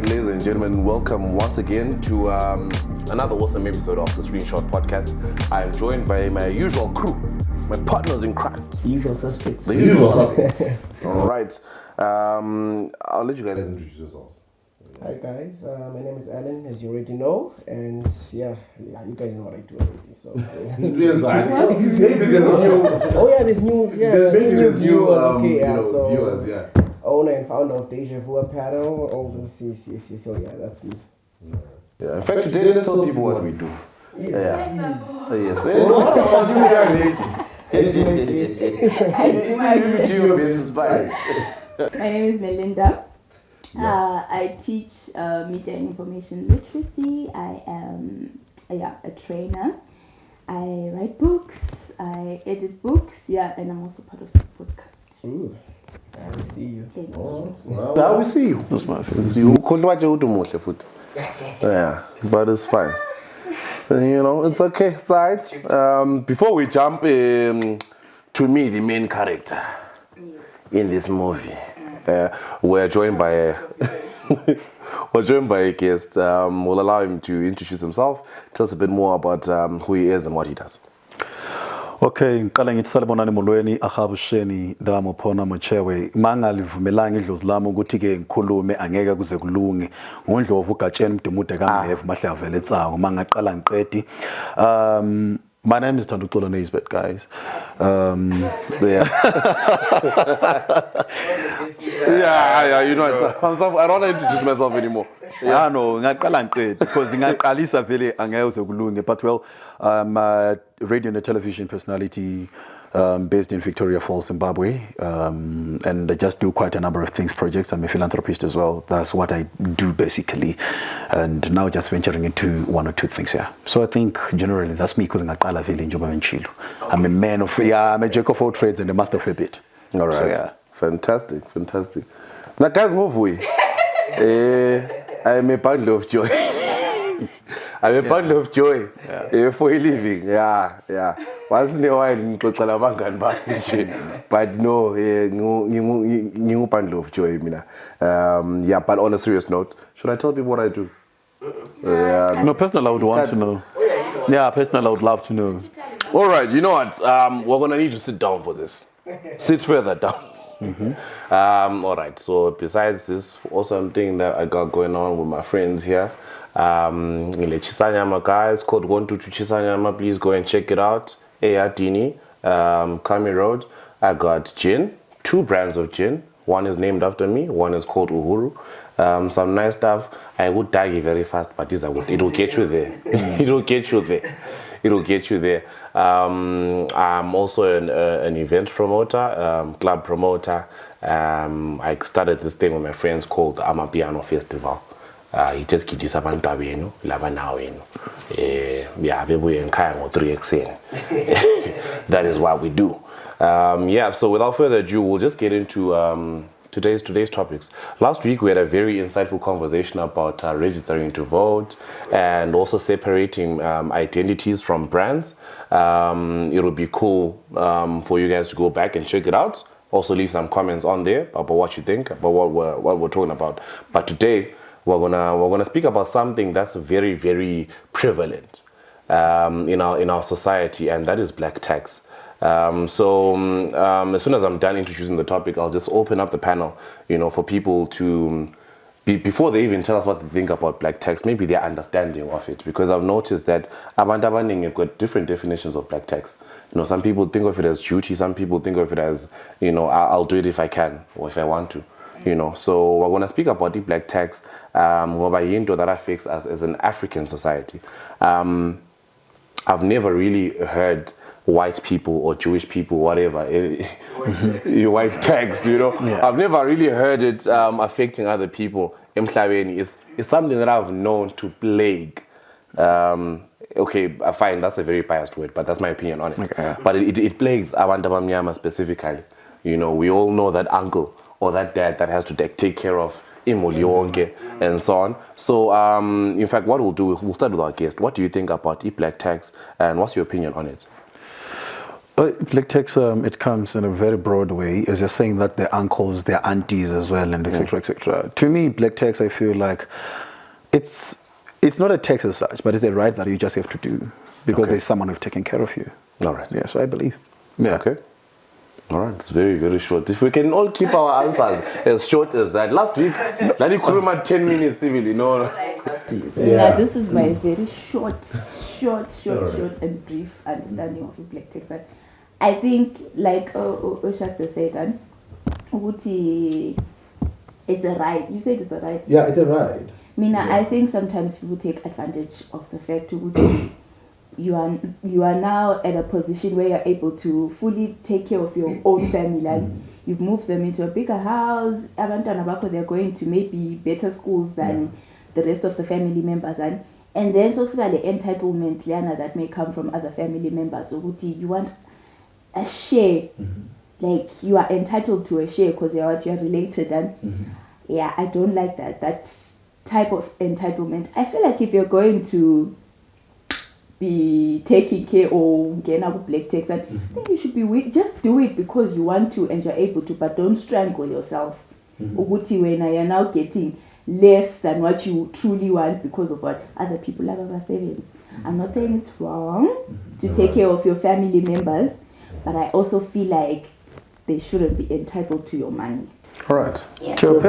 right, ladies and gentlemen, welcome once again to another awesome episode of the Screenshot Podcast. I am joined by my usual crew, my partners in crime. The usual suspects. The usual suspects. All right. I'll let you guys introduce yourselves. Hi guys, my name is Alan, as you already know, and yeah, you guys know what I do already. So there's new viewers. Okay, viewers, yeah. Owner and founder of Deja Vu Apparel, all this, yes. So yeah, that's me. Yeah. In fact, today let's tell people what we do. Yes. My name is Melinda. I teach media and information literacy. I am a trainer. I write books. I edit books. Yeah, and I'm also part of this podcast. Ooh, I will see you. Now we see you. Yeah, but it's fine. It's okay. Sides. Before we jump to me, the main character in this movie. We're joined by a guest. We'll allow him to introduce himself, tell us a bit more about who he is and what he does. Okay, ngicala ngithi salibonani molweni ahabusheni damo phona mochewe mangalivumelanga idlozi lami ukuthi ke ngikhulume angeke kuze kulunge ngondlovu ugatsheni mdemude kaMlevu mahle avele etsango mangaqala ngiqedi. My name is Thanduxolo Naisbet, guys. Yeah, you know, I don't want to introduce myself anymore. Yeah, no, ngaqala ngiqedi because ngaqalisa vele angeke uze kulunge. But well, I'm a radio and a television personality based in Victoria Falls, Zimbabwe, and I just do quite a number of things, projects. I'm a philanthropist as well. That's what I do basically, and now just venturing into one or two things here. So I think generally that's me because I'm a man of, I'm a jack of all trades and a master of a bit. All right, so, yeah. Fantastic. Now guys, move away. I'm a bundle of joy. I'm a bundle of joy for a living. Yeah. Once in a while, but no, new bundle of joy. Yeah, but on a serious note, should I tell people what I do? No, personally, I would want to know. Yeah, personally, I would love to know. All right, you know what? We're gonna need to sit down for this. Sit further down. All right. So besides this awesome thing that I got going on with my friends here, Chisanyama guys, code 122 Chisanyama. Please go and check it out. Dini, Kami Road. I got gin, 2 brands of gin. One is named after me. One is called Uhuru. Some nice stuff. I would die very fast, but it'll get you there. It'll get you there. I'm also an event promoter, club promoter. I started this thing with my friends called Amapiano Festival. It just kidisa abantu abenu laba nawenu bebuye ngikhaya ngo3 ekseni. That is what we do. So without further ado, we'll just get into today's topics. Last week we had a very insightful conversation about registering to vote and also separating identities from brands. It would be cool for you guys to go back and check it out. Also leave some comments on there about what you think about what we're talking about. But today we're gonna speak about something that's very, very prevalent in our society, and that is black tax. As soon as I'm done introducing the topic, I'll just open up the panel, for people to before they even tell us what to think about black tax, maybe their understanding of it, because I've noticed that abantu abaningi have got different definitions of black tax. Some people think of it as duty, some people think of it as, I'll do it if I can or if I want to. So we're going to speak about the black tax that affects us as an African society. I've never really heard white people or Jewish people, whatever, white tax, Yeah. I've never really heard it affecting other people. It's something that I've known to plague. Okay, fine, that's a very biased word, but that's my opinion on it. Okay. But it plagues abantu abamnyama specifically. We all know that uncle or that dad that has to take care of imuli yonke and so on. So, in fact, what we'll do, we'll start with our guest. What do you think about black tax, and what's your opinion on it? Black tax, it comes in a very broad way, as you're saying that their uncles, their aunties as well, and etc. etc. To me, black tax, I feel like it's not a tax as such, but it's a right that you just have to do because there's someone who's taking care of you. All right. Yeah, so I believe. Yeah. Okay. All right, it's very, very short. If we can all keep our answers as short as that. Last week, Lani Kuruma 10 minutes, civilly. No. Yeah, this is my very short and brief understanding of the black tax. I think, like Oshatse said, it's a right. You said it's a right. Yeah, it's a right. Mina, I think sometimes people take advantage of the fact that you are now at a position where you're able to fully take care of your own family. And you've moved them into a bigger house. Abantwana bakho, they're going to maybe better schools than the rest of the family members. And then so the entitlement that may come from other family members. So you want a share. Like you are entitled to a share because you are related. And yeah, I don't like that type of entitlement. I feel like if you're going to be taking care or getting up black tax, and I think you should be just do it because you want to and you're able to, but don't strangle yourself. Uguti when you're now getting less than what you truly want because of what other people have over savings. I'm not saying it's wrong to take care of your family members, but I also feel like they shouldn't be entitled to your money. All right. Yeah. To your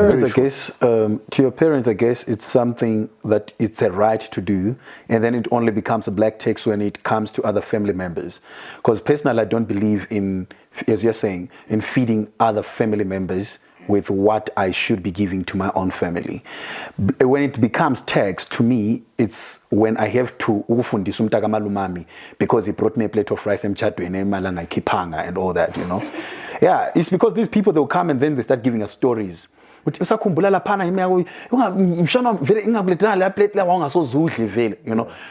parents, I guess, it's something that it's a right to do, and then it only becomes a black tax when it comes to other family members. Because personally, I don't believe in, as you're saying, in feeding other family members with what I should be giving to my own family. When it becomes tax, to me, it's when I have to ufundisa umntaka malumami because he brought me a plate of rice and and all that, you know. Yeah, it's because these people, they'll come and then they start giving us stories. You know,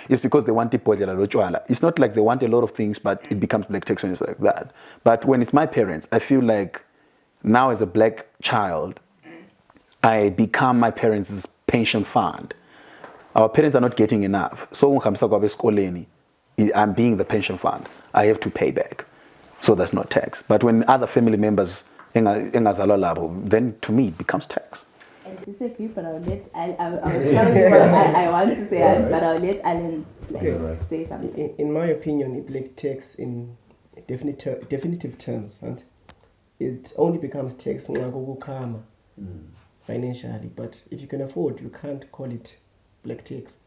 it's because they want it. It's not like they want a lot of things, but it becomes black tax when it's like that. But when it's my parents, I feel like now as a black child, I become my parents' pension fund. Our parents are not getting enough. So I'm being the pension fund. I have to pay back. So that's not tax. But when other family members, then to me it becomes tax. I disagree, but I'll tell you what I want to say, but I'll let Alan say something. In my opinion, it black tax in definitive terms, and it only becomes tax financially. But if you can afford, you can't call it black tax.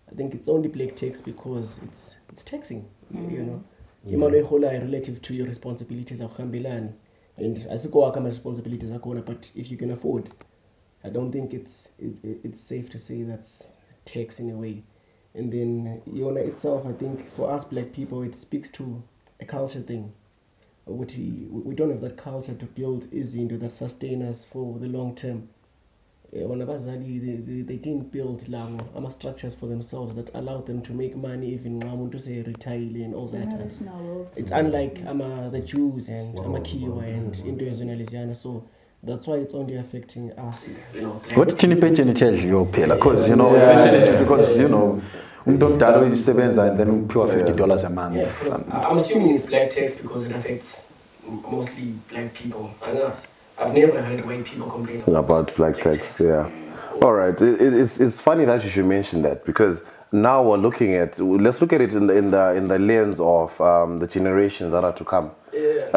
I think it's only black tax because it's taxing, you know. Relative to your responsibilities and as you go my responsibilities are going, but if you can afford, I don't think it's safe to say that's tax in a way. And then Yona itself, I think for us black people, it speaks to a culture thing. We don't have that culture to build into that sustain us for the long term. They didn't build structures for themselves that allowed them to make money even to say retire and all that. It's unlike the Jews and Kiwa and Indo-Zonaliziana, so that's why it's only affecting us. What did you tell you, because don't savings and then pure $50 a month. Yeah, I'm assuming it's black tax because it affects mostly black people and us. I've never heard why people complain about black tax. Yeah. All right. It's funny that you should mention that, because now let's look at it in the lens of the generations that are to come. Yeah.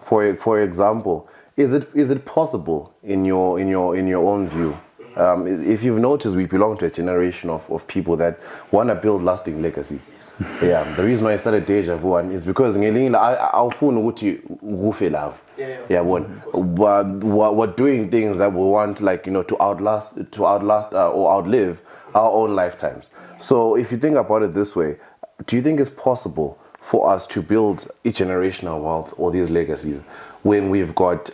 For example, is it possible in your own view? If you've noticed, we belong to a generation of people that want to build lasting legacies. Yeah, the reason why I started Deja Vu is because we're doing things that we want, like, to outlast or outlive our own lifetimes. So if you think about it this way, do you think it's possible for us to build each generational wealth or these legacies when we've got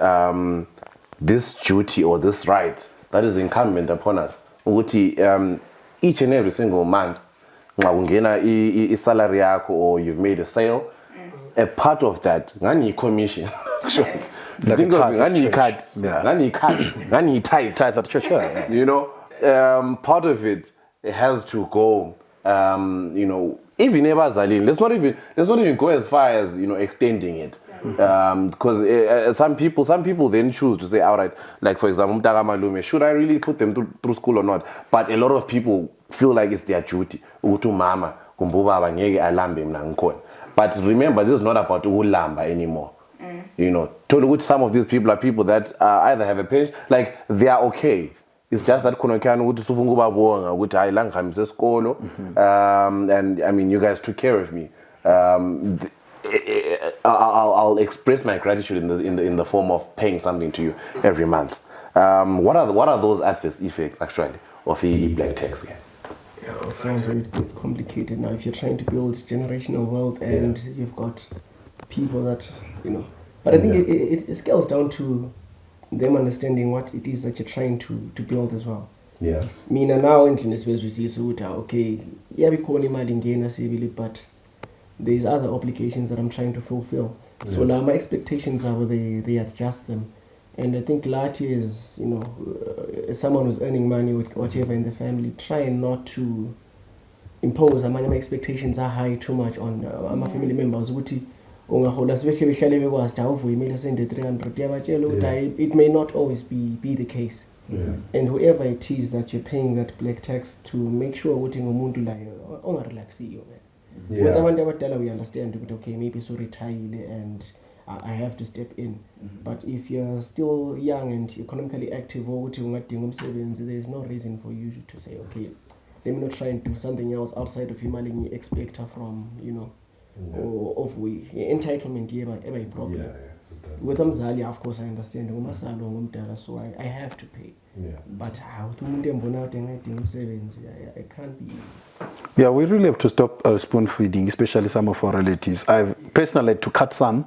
this duty or this right that is incumbent upon us? Each and every single month, salary or you've made a sale, a part of that, commission. Think of tithe at church. Part of it has to go, even ebazalini, let's not even go as far as extending it, because some people then choose to say outright, like for example, umtaka malume, should I really put them through school or not? But a lot of people feel like it's their duty. Utu mama kumbubaba ngeke alambe mina ngikhona. But remember, this is not about ulamba anymore. Some of these people are people that either have a pension, like they are okay. It's just that konokana ukuthi sufunguba bonga ukuthi hayi la ngihamisa esikolo, and I mean you guys took care of me. I'll express my gratitude in the form of paying something to you every month. What are those adverse effects actually of black tax? Yeah, it gets complicated now if you're trying to build generational wealth and you've got people that But I think it scales down to them understanding what it is that you're trying to build as well. Yeah. Mina now endlini sibezwisisa ukuthi okay, iyabikhona imali ingena sibili, but there's other obligations that I'm trying to fulfill. So now my expectations are they adjust them. And I think Lati is, as someone who's earning money or whatever in the family, try not to impose. I mean, my expectations are high too much on my family members. It may not always be the case. And whoever it is that you're paying that black tax to, make sure we relax you. With abantu abadala we understand that okay, maybe so retire and I have to step in. But if you're still young and economically active, or there's no reason for you to say, okay, let me not try and do something else outside of emailing expect from, or of we entitlement ever a problem. With Amzali, of course I understand. So I have to pay. But how to I can't be. Yeah, we really have to stop spoon feeding, especially some of our relatives. I've personally had to cut some,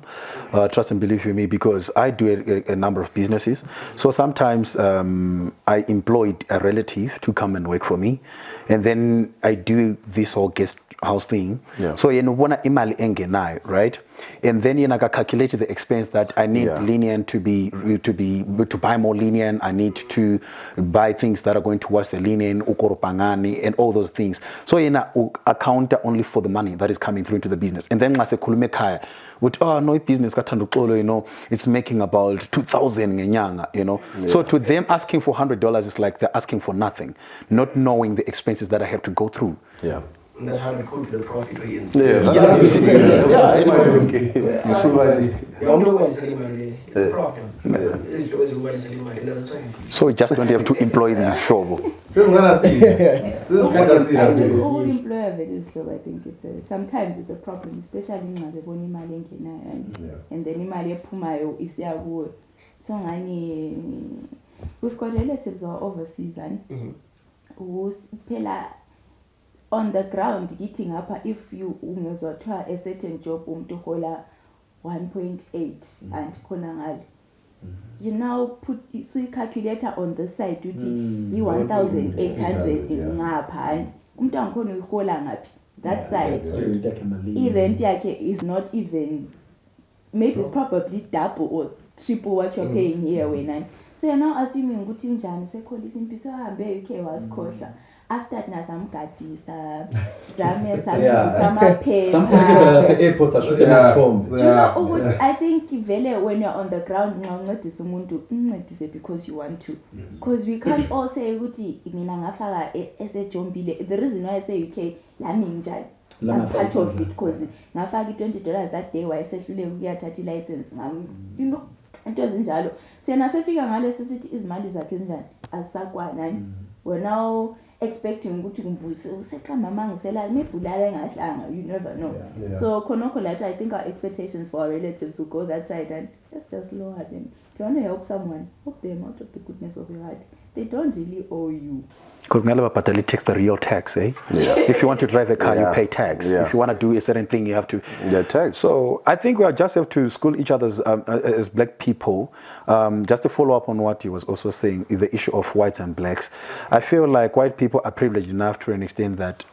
trust and believe you me, because I do a number of businesses. So sometimes I employed a relative to come and work for me, and then I do this whole guest house thing. So wanna imali engenai, right? And then I calculate the expense that I need linen to buy more linen. I need to buy things that are going towards the linen, ukoropangani, and all those things. So account only for the money that is coming through into the business. And then I say kulumekaya, with no business it's making about 2,000 ngenyanga, So to them asking for $100 is like they're asking for nothing, not knowing the expenses that I have to go through. That 100 could be the profit rate. It's a problem. So we just don't have to employ this trouble. Employer I think sometimes it's a problem, especially and then imali ephumayo isiyakuwe. So we've got relatives who are overseas and who on the ground getting up if you ungezwa a certain job hola 1.8 and khona you now put so calculator on the side uthi 1,800 ngapha and umuntu angikhona uyihola ngapi that side rent yakhe is not even, maybe it's probably double or triple what you're paying here when so you're now assuming ukuthi njani sekholisa impisi ahambe UK wasikhohla. After that, nasamgadisa, I think when you're on the ground, because you want to. Because we can't all say, the reason why I say UK, I'm part of it, because I $20 that day, why I said, we are 30 license. It wasn't jalo. So, I say, figure out necessity is money as Sakwa, we're now expecting ukuthi kumbuse useka mama ngisela mebulala ngahlanga, you never know. So khonokho lathi I think our expectations for our relatives who go that side, and let's just lower them. If you want to help someone, help them out of the goodness of your heart. They don't really owe you. Because Ngalaba Patali takes the real tax, eh? If you want to drive a car, you pay tax. If you want to do a certain thing, you have to tax. So I think we just have to school each other as black people. Just to follow up on what he was also saying, the issue of whites and blacks. I feel like white people are privileged enough to an extent that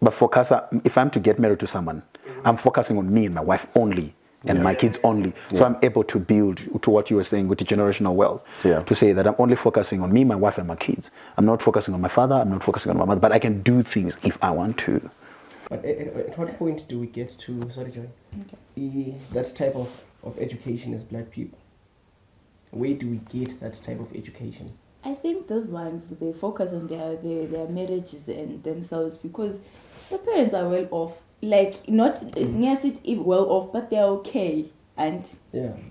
if I'm to get married to someone, I'm focusing on me and my wife only. And my kids only. So I'm able to build to what you were saying with the generational wealth. To say that I'm only focusing on me, my wife, and my kids. I'm not focusing on my father, I'm not focusing on my mother, but I can do things if I want to. But at what point do we get to, sorry Joy, that type of education as black people? Where do we get that type of education? I think those ones, they focus on their marriages and themselves because the parents are well off. Like, not well off, but they're okay. And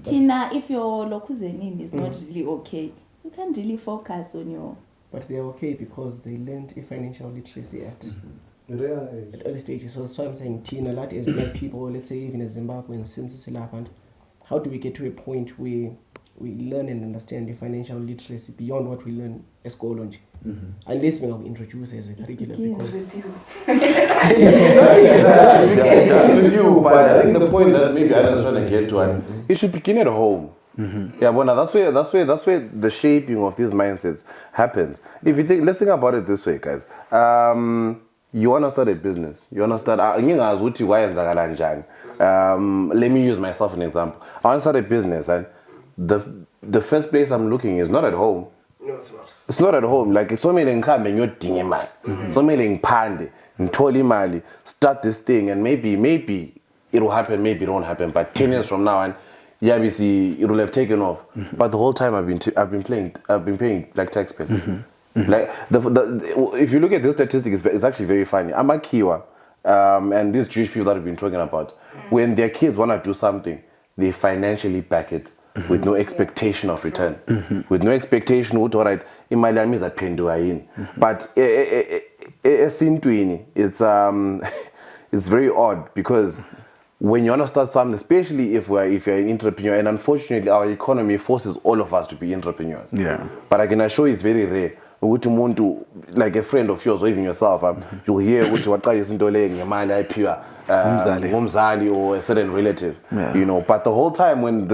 Tina, if your lokuzenin is not really okay, you can't really focus on your... But they're okay because they learned a financial literacy at early stages. So that's why I'm saying, Tina, that is black people, let's say even as Zimbabweans, since it's and how do we get to a point where we learn and understand the financial literacy beyond what we learn as college? Unless we will introduce as a curriculum. Because but I think the point that maybe I was trying to get to, and it should begin at home. Yeah, but now that's where the shaping of these mindsets happens. If you think, let's think about it this way, guys. You want to start a business. You want to start. Let me use myself as an example. I want to start a business, and the first place I'm looking is not at home. no, it's not. It's not at home. Like it's so many income you're dingy man. So many pande, totally mali. Start this thing, and maybe it will happen. Maybe it won't happen. But 10 years from now, and yeah, we see it will have taken off. But the whole time I've been paying like tax bill. Like if you look at this statistic, it's actually very funny. I'm a Kiwa, and these Jewish people that we've been talking about, when their kids want to do something, they financially back it with no expectation of return, with no expectation. Alright, in my language, I pay in. But it's very odd because when you want to start something, especially if you're an entrepreneur, and unfortunately our economy forces all of us to be entrepreneurs. Yeah. But I can assure you it's very rare. Like a friend of yours or even yourself, you'll hear or a certain relative, you know. But the whole time when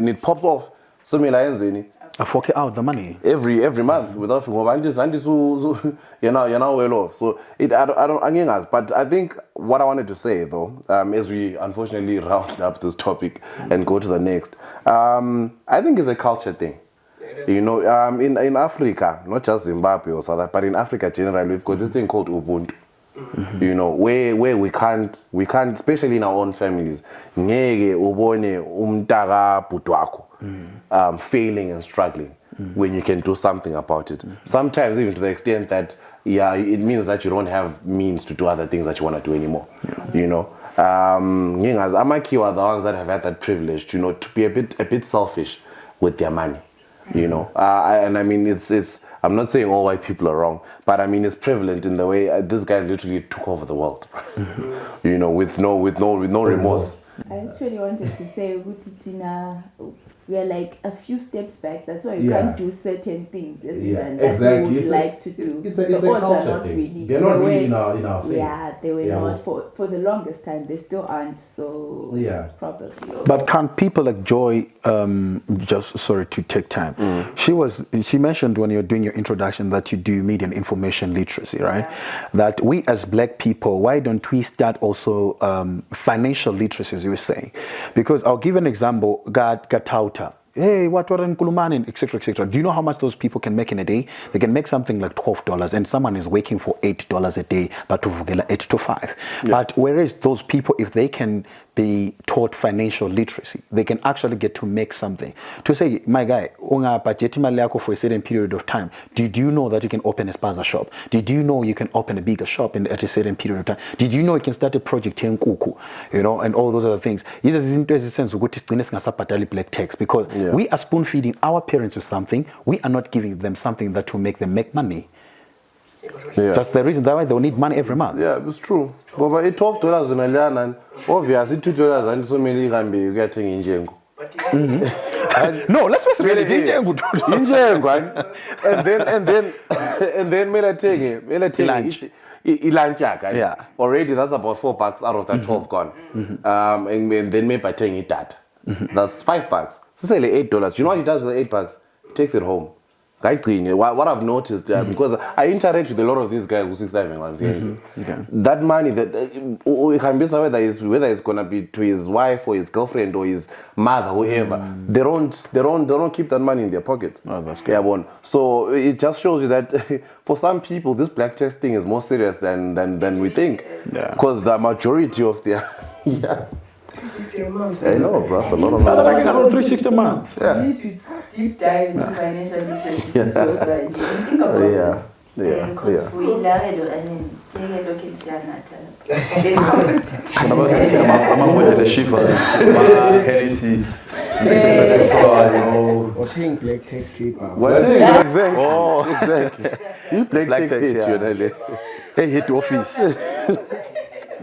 it pops off, so many lines in it. I fork out the money every month without you're now well off. So I don't. But I think what I wanted to say though, as we unfortunately round up this topic and go to the next, I think it's a culture thing. You know, in Africa, not just Zimbabwe or South Africa, but in Africa generally, we've got this thing called Ubuntu. You know, where we can't, especially in our own families, failing and struggling when you can do something about it. Sometimes even to the extent that, it means that you don't have means to do other things that you want to do anymore. You know, Amaki are the ones that have had that privilege, you know, to be a bit selfish with their money. You know, and I mean, it's. I'm not saying all white people are wrong, but I mean, it's prevalent in the way this guy literally took over the world. You know, with no remorse. I actually wanted to say, we are like a few steps back. That's why you can't do certain things. That we would like to do. It's a culture thing. Really, they're not really in our favor. Yeah, they were not for the longest time. They still aren't. So probably. But can't people like Joy? Just sorry to take time. She mentioned when you're doing your introduction that you do media and information literacy, right? Yeah. That we as black people, why don't we start also financial literacy, as you were saying? Because I'll give an example. Gatauta. Hey, what in Kulumani, etc., etc. Do you know how much those people can make in a day? They can make something like $12, and someone is working for $8 a day, but to 8 to 5. Yeah. But whereas those people, if they can be taught financial literacy, they can actually get to make something. To say, my guy, unga budget for a certain period of time. Did you know that you can open a spaza shop? Did you know you can open a bigger shop at a certain period of time? Did you know you can start a project here in Kuku, you know, and all those other things? This is in sense black tax because we are spoon feeding our parents with something. We are not giving them something that will make them make money. Yeah. That's the reason why they'll need money every month. Yeah, it's true. But it's $12 in a year, and obviously $2 and so many can be getting in Jengo. No, let's face reality. In Jengo, and then already that's about $4 out of that 12 gone. And then maybe taking that. That's $5. So say like $8. You know what he does with the $8? He takes it home. What I've noticed, because I interact with a lot of these guys who 6'5" ones, that money that you can be whether it's gonna be to his wife or his girlfriend or his mother, whoever, they don't keep that money in their pocket. Oh, that's good. Yeah, so it just shows you that for some people this black tax thing is more serious than we think. Yeah. Because the majority of their 60 a month. I know, bro, that's a lot of But money. I got 360 a month. You need to deep dive into financial literacy. So that you think about this. Yeah. I'm a shiva. Hennessy. Or paying black tax cheaper. Exactly. Oh. Exactly. You black tax tax, hit yeah. you, Nelly. Hey, hit office.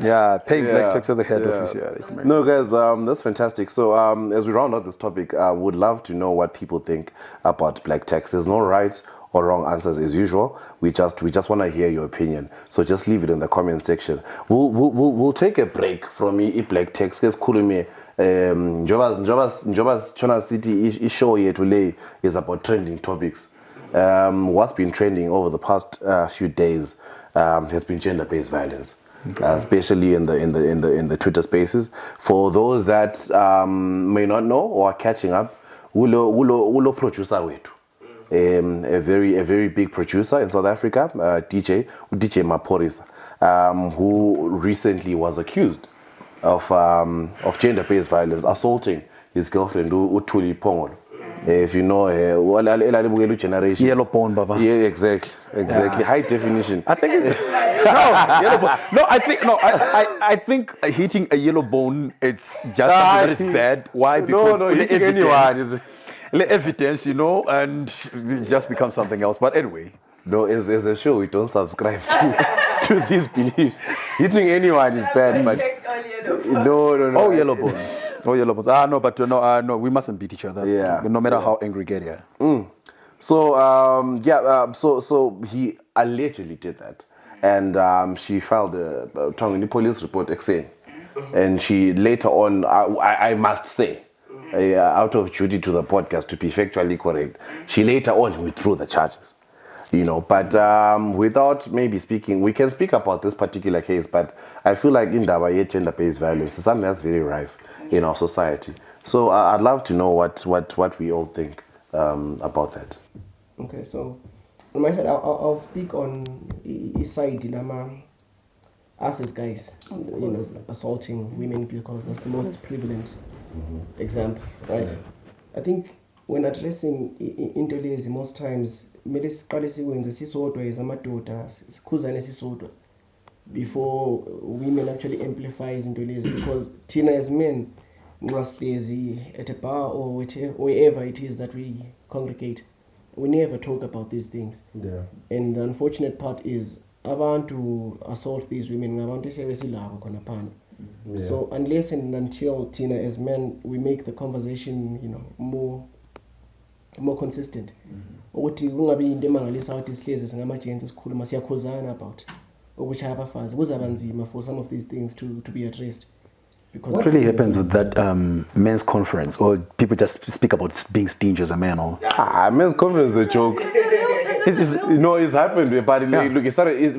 Yeah, paying black tax at the head Yeah. office. Yeah. No, guys, that's fantastic. So, as we round out this topic, I would love to know what people think about black tax. There's no right or wrong answers as usual. We just want to hear your opinion. So just leave it in the comment section. We'll take a break from black tax. Guys, khulume Njoba's Chona City show here today is about trending topics. What's been trending over the past few days has been gender-based violence. Especially in the Twitter spaces. For those that may not know or are catching up, ulo producer wetu, a very big producer in South Africa, DJ Maphorisa, who recently was accused of gender-based violence, assaulting his girlfriend Uthuli Pongolo. If you know, generation. Yellow bone, Baba. Yeah, exactly. Yeah. High definition. I think it's yellow bone. I think hitting a yellow bone, it's just something that is bad. Why? Because hitting anyone is evidence, and it just becomes something else. But anyway. No, as a show, we don't subscribe to these beliefs. Hitting anyone is bad, but no. Oh, yellow bones. Oh, yellow bones. No, but no, we mustn't beat each other. Yeah. No matter how angry we get here. So, so he allegedly did that. And she filed a police report saying, and she later on, I must say, out of duty to the podcast, to be factually correct, she later on withdrew the charges. But without maybe speaking, we can speak about this particular case, but I feel like in Dawa, gender-based violence is something that's very rife in our society. So I'd love to know what we all think about that. Okay, so on my side, I'll speak on his side dilemma. Us as guys, assaulting women because that's the most prevalent example, right? Yeah. I think when addressing into lezi, most times kumele siqale sikwenze sisodwa as amadoda sikhuzane sisodwa before women actually amplify into lezi, because thina as men nxa sihlezi at a bar or wherever it is that we congregate, we never talk about these things. Yeah. And the unfortunate part is abantu assault these women ngabantu esebesilabo khona phana. So unless and until thina as men we make the conversation more consistent, ukuthi kungabi into emangalisa ukuthi sihlezi singamajensi sikhuluma siyakhuzana about ukushaya abafazi kuzaba nzima for some of these things to be addressed. Because what really happens with that men's conference, or people just speak about being stingy as a man? Or men's conference is a joke. It's happened, but look, it started.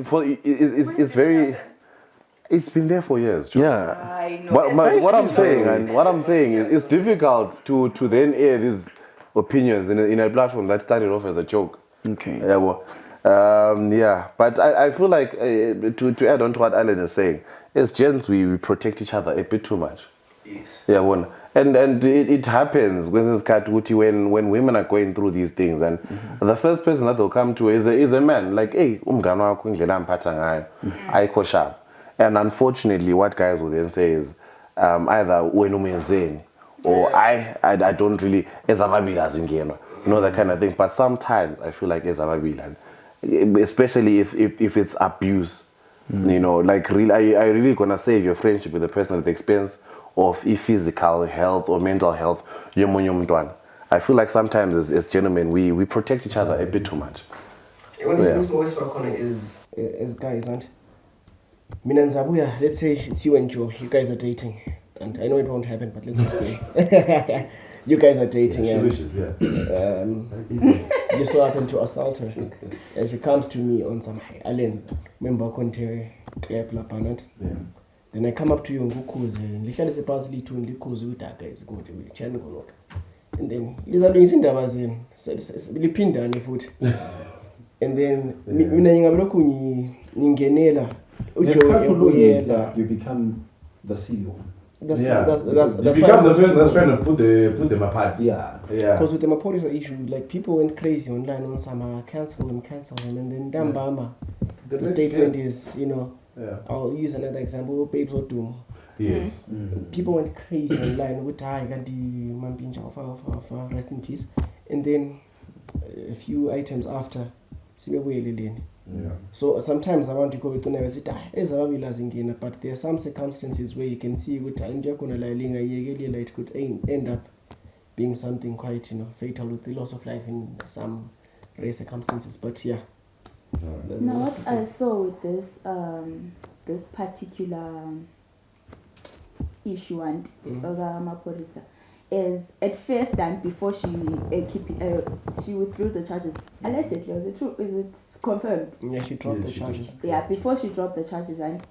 It's been there for years. Joe. Yeah. I know. What I'm saying is it's difficult to then air these opinions in a platform that started off as a joke. Okay. Yeah. Well, but I feel like to add on to what Alan is saying, as gents we protect each other a bit too much. yes. Yeah, one. And it happens when women are going through these things, and the first person that they'll come to is a man, like, hey, umngani wakho indlela amphatha ngayo ayikho sharp. And unfortunately what guys will then say is either wena umenzeni or I don't really ezababili azingena, that kind of thing. But sometimes I feel like ezababili, especially if it's abuse, like really I really gonna save your friendship with the person at the expense of physical health or mental health. I feel like sometimes as gentlemen we protect each other a bit too much. One thing we talk on is as guys, aren't? Let's say it's you and Joe, you guys are dating. and I know it won't happen, but let's just say you guys are dating, She and wishes, yeah. you so happen to assault her, and she comes to me on some, "Hey, Alan, remember konti clap la panat." Yeah. Then I come up to you ngukhuze, ngihlalise phansi lithu ngikhuze ukuthi guys ukuthi ngitshani ngonoka. And then lizalungisa indaba zenu, liphindane futhi. And then mina ngingabe lokhu ngingenela It's hard to look is you become the CEO. That's You why become the person that's trying to put them apart. Yeah. Because with the Maphorisa issue, like people went crazy online on some cancel them, and then Dambama. The statement is, I'll use another example, Babes or Doom. Yes. People went crazy online with rest in peace. And then a few items after, Yeah. so sometimes I want to go with the university, but there are some circumstances where you can see it could end up being something quite fatal with the loss of life in some rare circumstances. But yeah. Now what I saw with this this particular issue and Maphorisa is at first and before she withdrew the charges. Allegedly, was it true? Is it confirmed? Yeah, she dropped the charges. Yeah, before she dropped the charges, and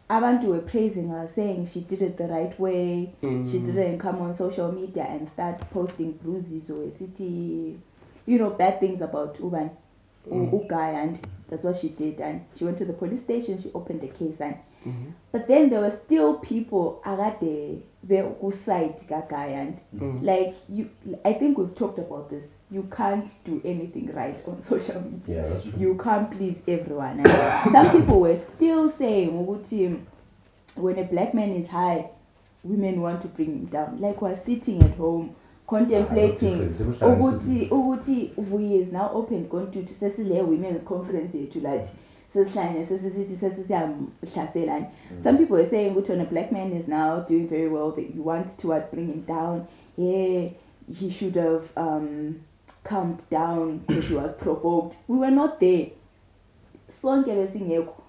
abantu were praising her, saying she did it the right way. She didn't come on social media and start posting bruises or a city, bad things about Uban, Ugai, and that's what she did. And she went to the police station. She opened a case, and but then there were still people who side Gagai, and like you, I think we've talked about this. You can't do anything right on social media. Yeah, that's true. You can't please everyone. And some people were still saying, when a black man is high, women want to bring him down. Like we're sitting at home contemplating. Uguti Vuyi is now open going to Cecilia Women's Conference to like. Some people are saying when a black man is now doing very well, that you want to bring him down. Yeah, he should have calmed down because he was provoked. We were not there.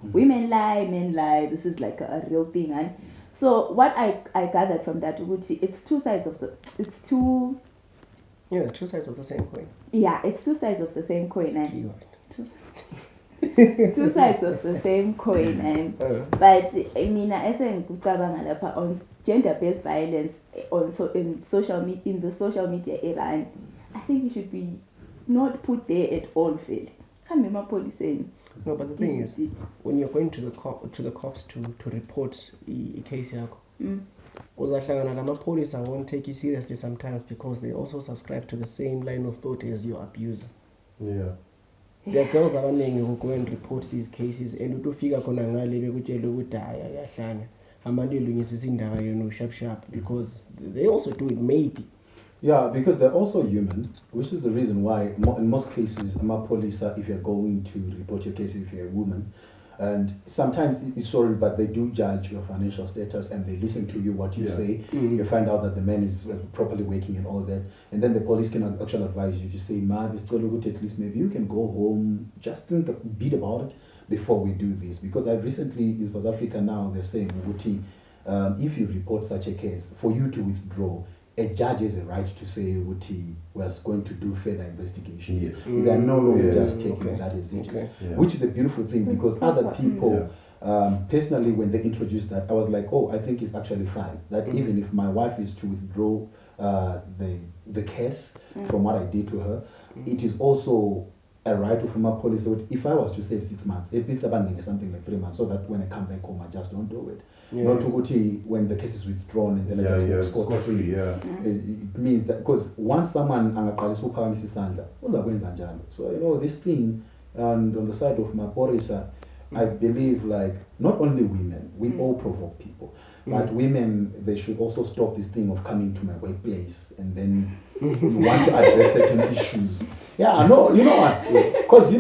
Women lie, men lie. This is like a real thing. And so what I gathered from that, it's two sides of the two sides of the same coin. Yeah, it's two sides of the same coin. And two sides of the same coin. And but I mean, on gender-based violence in the social media era, and I think it should be not put there at all. Can't remember police saying. No, but the thing is, when you're going to the cops to report a case, police won't take you seriously sometimes because they also subscribe to the same line of thought as your abuser. Yeah. There are girls who go and report these cases and utofika khona ngale bekutshela ukuthi hayi ayahlanya amande lungisisa indaba sharp because they also do it maybe. Yeah, because they're also human, which is the reason why in most cases Maphorisa, if you're going to report your case if you're a woman, and sometimes it's sorry, but they do judge your financial status and they listen to you, what you say. You find out that the man is properly working and all that. And then the police can actually advise you to say, man, it's still good, at least maybe you can go home, just think a bit about it before we do this. Because I recently, in South Africa now, they're saying, if you report such a case, for you to withdraw, a judge has a right to say Wuti was going to do further investigations. They are no longer just taking that as it is, which is a beautiful thing because other people, personally, when they introduced that, I was like, oh, I think it's actually fine. That even if my wife is to withdraw the case from what I did to her, it is also a right from a police. So if I was to save 6 months, at least abandoning something like 3 months, so that when I come back home, I just don't do it. Not to when the case is withdrawn and then I just scot free. It means that because once someone so this thing, and on the side of Maphorisa, I believe like not only women, we all provoke people. But women, they should also stop this thing of coming to my workplace and then want to address certain issues. Yeah, no, you know what? Because,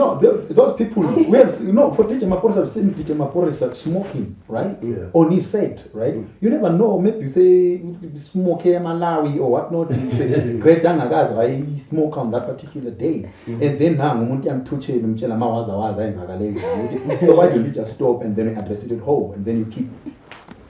those people, we have, for teacher Maphorisa, I've seen teacher Maphorisa smoking, right? On his set, right? You never know, maybe you say, smoke Malawi or whatnot, you say, great Dangagaza, I smoke on that particular day. And then now, I'm touching, so why don't you just stop and then address it at home and then you keep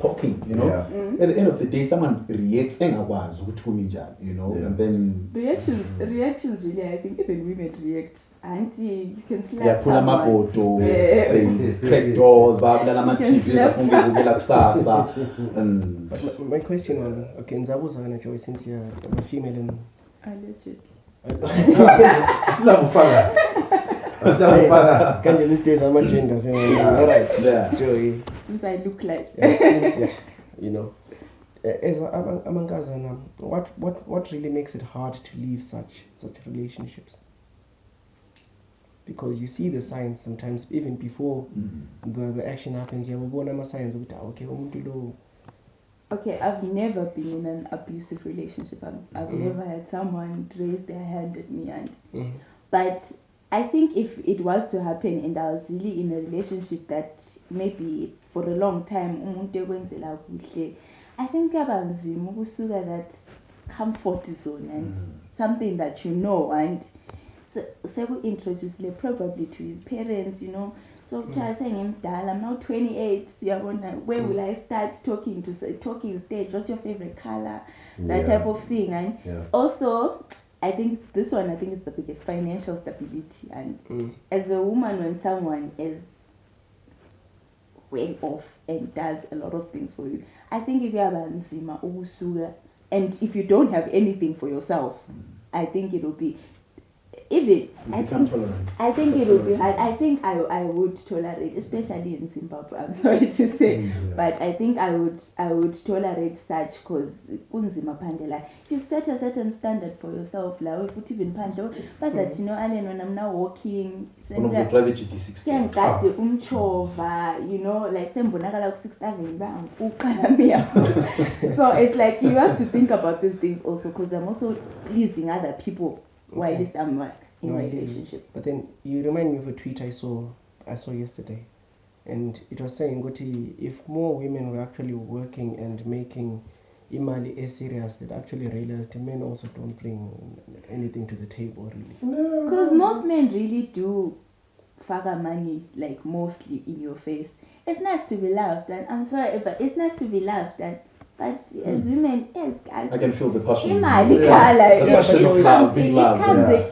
poking, you know. Yeah. At the end of the day, someone reacts engakwazi ukuthi kumi njani, you know, and then reactions really, I think even women react. Auntie, you can slap yeah, pull someone. amapoto, they crack doors, babula ama-TV, bafunge ukela kusasa. And But my question was, okay, Nzabuzana Joy, since you're a female and Allegedly. Asizakufaka. Asizakufaka. Kanje these days I'm a gender, so all right. Yeah. Joy. Since I look like. Since you know, as Amangazana, what really makes it hard to leave such relationships? Because you see the signs sometimes even before the action happens. Yeah, we want signs of okay, Okay, I've never been in an abusive relationship. I've never had someone raise their hand at me, and but I think if it was to happen and I was really in a relationship that maybe for a long time, I think abanzima ukusuka that comfort zone and something that you know, and so we introduce probably to his parents, you know. So try saying him, I'm now 28. Where will I start talking stage? What's your favorite color? That type of thing. And also, I think this one, is the biggest, financial stability. And as a woman, when someone is way off and does a lot of things for you, I think if you have nzima ukusuka, and if you don't have anything for yourself, I think it will be. Even I think it would be hard. I think I would tolerate, especially in Zimbabwe. I'm sorry to say, but I think I would tolerate such because kunzima pandela. If you've set a certain standard for yourself, like if you even pandela, but that you know, and when I'm now walking, private GT6. You know, like sembonakala 6 So it's like you have to think about these things also, because I'm also pleasing other people. While at least I'm like in my relationship. But then you remind me of a tweet I saw yesterday, and it was saying, Goti, if more women were actually working and making imali as serious, that actually realized men also don't bring anything to the table, really. Because most men really do faga money, like mostly in your face. It's nice to be loved, and I'm sorry, but it's nice to be loved, and but as women, yes, I can feel the passion.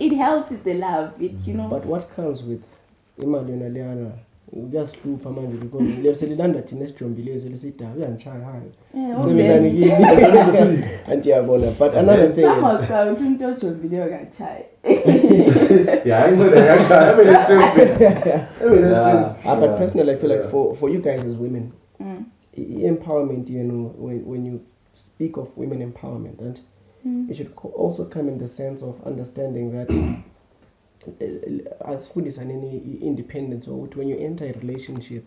It helps with the love, you know. But what comes with imali yona leyana uyasihlupha manje because leselilanda thina esijombileze lesida uyangichaya hayi sebelani kimi anti yabona. But another thing is into ojombileyo kachaya. Yeah, I know that. But personally I feel like for you guys as women, empowerment, you know, when you speak of women empowerment, and it should also come in the sense of understanding that as food is an independence, or when you enter a relationship,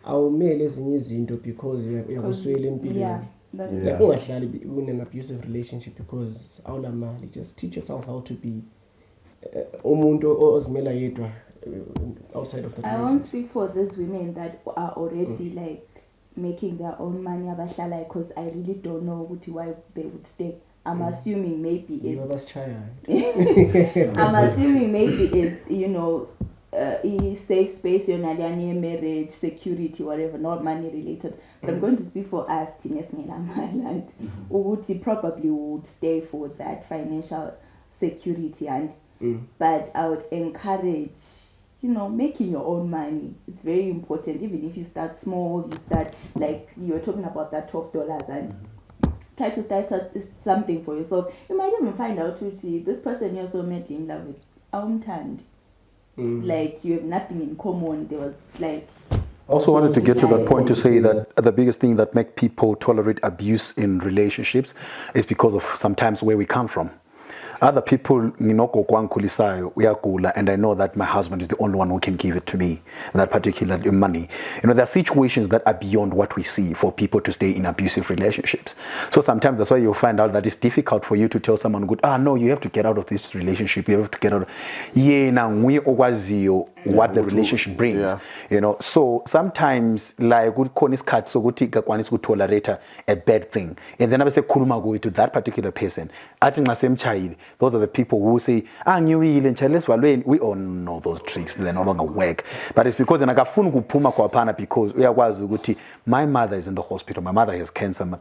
awumele ezinye izinto because uyakuswela empilweni. Ungahlali in an abusive relationship because awulamali. Just teach yourself how to be umuntu ozimela yedwa outside of the relationship. I won't speak for these women that are already like making their own money abashala, because I really don't know why they would stay. I'm assuming maybe it's I'm assuming maybe it's, you know, safe space, marriage, security, whatever, not money related. But I'm going to speak for us, Tines Nelamalad, who probably would stay for that financial security, and but I would encourage, you know, making your own money. It's very important. Even if you start small, you start, like you were talking about that $12 and try to start something for yourself. You might even find out to see this person you're so madly in love with. Like you have nothing in common. There was like. I also wanted to get to that point to say that the biggest thing that make people tolerate abuse in relationships is because of sometimes where we come from. Other people, and I know that my husband is the only one who can give it to me, that particular money. You know, there are situations that are beyond what we see for people to stay in abusive relationships. So sometimes that's why you'll find out that it's difficult for you to tell someone, no, you have to get out of this relationship, you have to get out. Yeah, now we what the relationship brings, you know. So sometimes like kukhona isikhathi sokuthi kakwanisa ukutolerate a bad thing, and then abese khuluma kuwe to that particular person athi nxa semchayile. Those are the people who say angiwile nchayile esivalweni. We all know those tricks, they no longer work, but it's because nakafuna ukuphuma kwaphana because uyakwazi ukuthi my mother is in the hospital, my mother has cancer.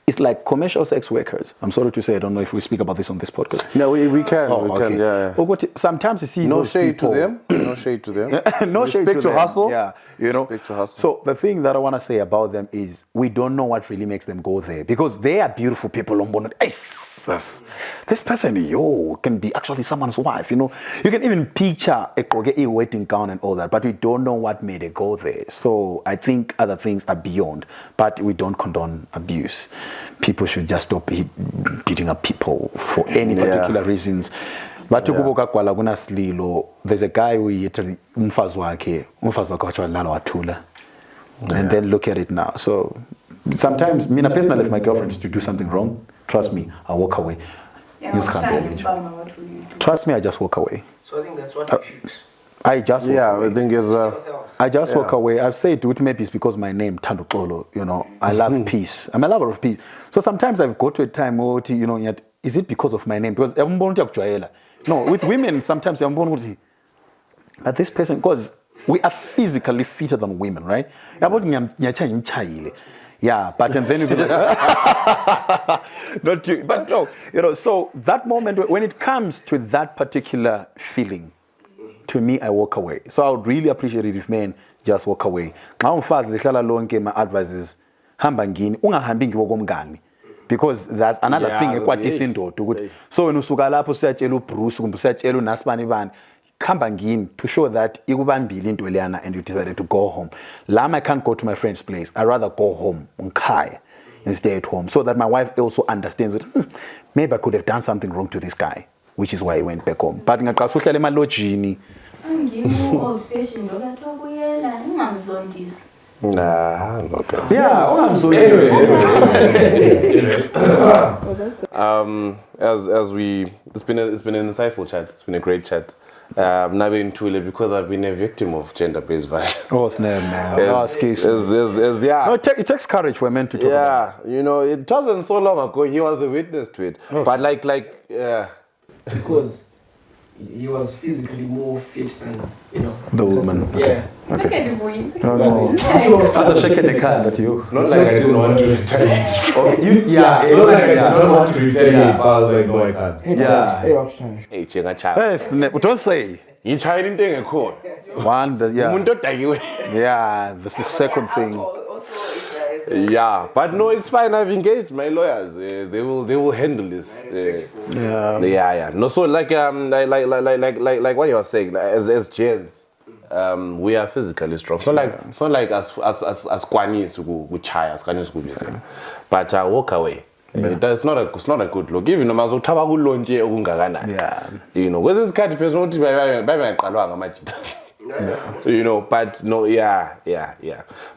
It's like commercial sex workers. I'm sorry to say, I don't know if we speak about this on this podcast. No, we can. Oh, we okay. can, yeah. Sometimes you see No those shade people, to them. No shade to them. no shade Respect to your them. hustle. Yeah, you know. Respect your hustle. So the thing that I want to say about them is we don't know what really makes them go there because they are beautiful people. This person, can be actually someone's wife. You know, you can even picture a wedding gown and all that, but we don't know what made it go there. So I think other things are beyond, but we don't condone abuse. People should just stop beating up people for any particular reasons. But there's a guy who umfazi wakhe wachwalala wathula, and then look at it now. So sometimes, personally, if my girlfriend is to do something wrong, trust me, I'll walk away. Trust me, I just walk away. So I think that's what we should. I just walk away. I think it's I just walk away. I've said it maybe it's because my name Thando Xolo, you know, I love peace. I'm a lover of peace. So sometimes I've got to a time where, you know, yet is it because of my name? Because no, with women sometimes I'm born with but this person, because we are physically fitter than women, right? Yeah, but and then you be like, not you, but no, you know. So that moment when it comes to that particular feeling, to me, I walk away. So I would really appreciate it if men just walk away. My advice is because that's another thing. So when to show that and you decided to go home. Lama, I can't go to my friend's place. I'd rather go home and stay at home so that my wife also understands that maybe I could have done something wrong to this guy, which is why I went back home. But old fashioned, nah, no. Yeah, as we, it's been an insightful chat. It's been a great chat. Not been too because I've been a victim of gender-based violence. Oh snap, man! No, it takes courage for men to talk about it. You know, it wasn't so long ago. He was a witness to it, but because he was physically more fit than, you know, the woman. Yeah. Look at the boy. No. Other shaking the car, but you. Not like I didn't want to retaliate. It's not like I don't want to retaliate, but I was like, no, I can't. Hey, chenga child. Yes, don't say. You tried anything in court. One, yeah, that's the second thing. Yeah, but no, it's fine. I've engaged my lawyers. They will handle this. Yeah. No, so like what you were saying, as gents, we are physically strong. It's not like as kwanis who chai as kwanis who be saying, but walk away. It's not a good look. Even though you know, where's this cat person? You know, but no, yeah.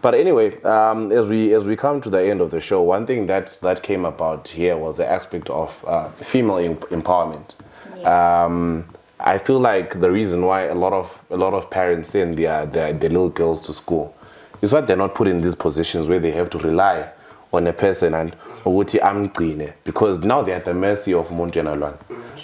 But anyway, as we come to the end of the show, one thing that came about here was the aspect of female empowerment. I feel like the reason why a lot of parents send their little girls to school is that they're not put in these positions where they have to rely on a person and because now they're at the mercy of Montenegro.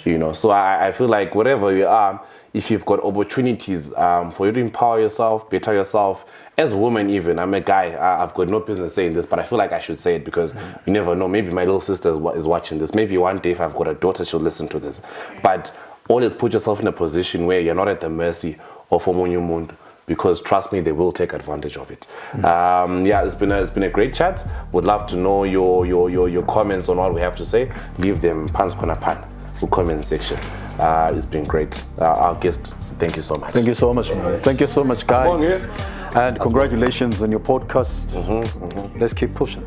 You know, so I feel like wherever you are, if you've got opportunities for you to empower yourself, better yourself, as a woman even, I'm a guy, I've got no business saying this, but I feel like I should say it because you never know, maybe my little sister is watching this, maybe one day if I've got a daughter, she'll listen to this. But always put yourself in a position where you're not at the mercy of Omunyu, because trust me, they will take advantage of it. It's been a great chat. Would love to know your comments on what we have to say. Leave them pants kona pan, the comment section. It's been great. Our guest, thank you so much. Thank you so much, man. Thank you so much, guys. And congratulations on your podcast. Let's keep pushing.